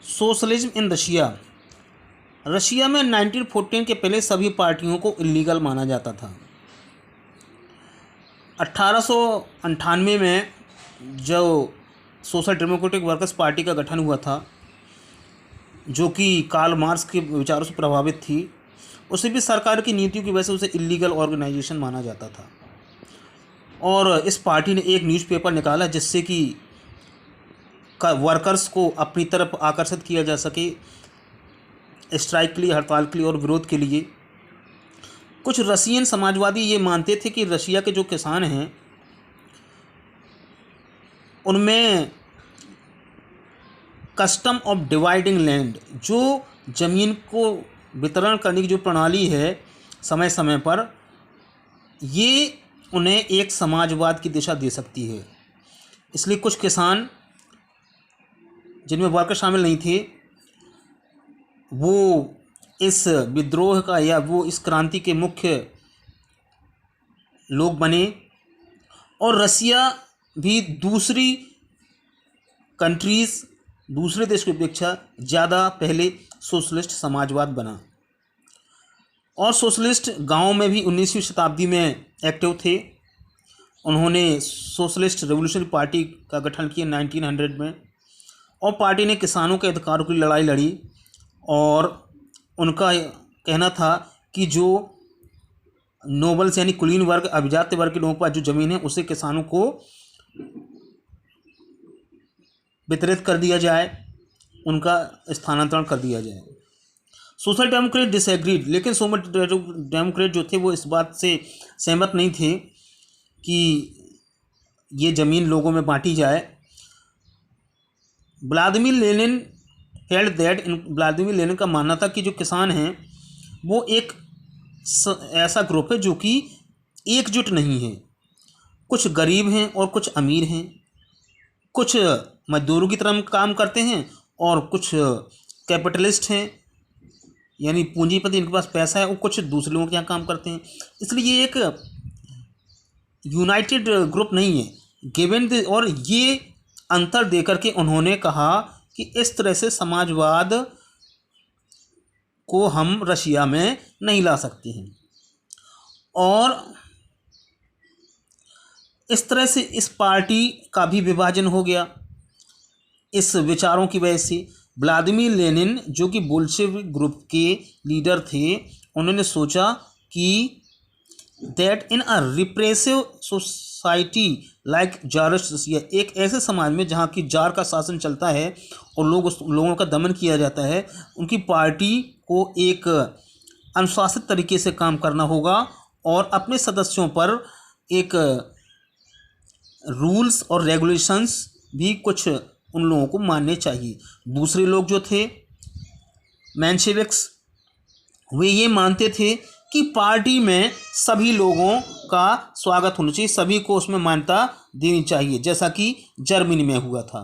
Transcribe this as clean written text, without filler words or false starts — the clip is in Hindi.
Socialism in Russia. रशिया में 1914 के पहले सभी पार्टियों को इलीगल माना जाता था। 1898 में जो सोशल डेमोक्रेटिक वर्कर्स पार्टी का गठन हुआ था, जो कि कार्ल मार्क्स के विचारों से प्रभावित थी, उसे भी सरकार की नीतियों की वजह से उसे इलीगल ऑर्गेनाइजेशन माना जाता था। और इस पार्टी ने एक न्यूज़पेपर निकाला जिससे कि वर्कर्स को अपनी तरफ आकर्षित किया जा सके, स्ट्राइक के लिए, हड़ताल के लिए और विरोध के लिए। कुछ रशियन समाजवादी ये मानते थे कि रशिया के जो किसान हैं उनमें कस्टम ऑफ डिवाइडिंग लैंड, जो ज़मीन को वितरण करने की जो प्रणाली है समय समय पर, ये उन्हें एक समाजवाद की दिशा दे सकती है। इसलिए कुछ किसान, जिनमें वर्कर शामिल नहीं थे, वो इस विद्रोह का या वो इस क्रांति के मुख्य लोग बने। और रसिया भी दूसरी कंट्रीज़, दूसरे देश की अपेक्षा ज़्यादा पहले सोशलिस्ट समाजवाद बना। और सोशलिस्ट गांव में भी 19वीं शताब्दी में एक्टिव थे। उन्होंने सोशलिस्ट रेवोल्यूशनरी पार्टी का गठन किया 1900 में, और पार्टी ने किसानों के अधिकारों की लड़ाई लड़ी। और उनका कहना था कि जो नोबल्स यानी कुलीन वर्ग, अभिजात्य वर्ग के लोगों के पास जो ज़मीन है उसे किसानों को वितरित कर दिया जाए, उनका स्थानांतरण कर दिया जाए। सोशल डेमोक्रेट डिसएग्रीड, लेकिन सोशल डेमोक्रेट जो थे वो इस बात से सहमत नहीं थे कि ये ज़मीन लोगों में बांटी जाए। Vladimir Lenin held that, Vladimir Lenin का मानना था कि जो किसान हैं वो एक ऐसा ग्रुप है जो कि एकजुट नहीं है। कुछ गरीब हैं और कुछ अमीर हैं, कुछ मजदूरों की तरह काम करते हैं और कुछ कैपिटलिस्ट हैं, यानी पूंजीपति, इनके पास पैसा है, और कुछ दूसरे लोगों के यहाँ काम करते हैं। इसलिए ये एक यूनाइटेड ग्रुप नहीं है गिवन। और ये अंतर देकर के उन्होंने कहा कि इस तरह से समाजवाद को हम रशिया में नहीं ला सकते हैं। और इस तरह से इस पार्टी का भी विभाजन हो गया इस विचारों की वजह से। व्लादिमीर लेनिन, जो कि बोल्शेविक ग्रुप के लीडर थे, उन्होंने सोचा कि that in a repressive society like Tsarist Russia, एक ऐसे समाज में जहाँ की जार का शासन चलता है और उस लोगों का दमन किया जाता है, उनकी पार्टी को एक अनुशासित तरीके से काम करना होगा और अपने सदस्यों पर एक रूल्स और रेगुलेशंस भी कुछ उन लोगों को मानने चाहिए। दूसरे लोग जो थे मेंशेविक्स, वे ये मानते थे कि पार्टी में सभी लोगों का स्वागत होना चाहिए, सभी को उसमें मान्यता देनी चाहिए, जैसा कि जर्मनी में हुआ था।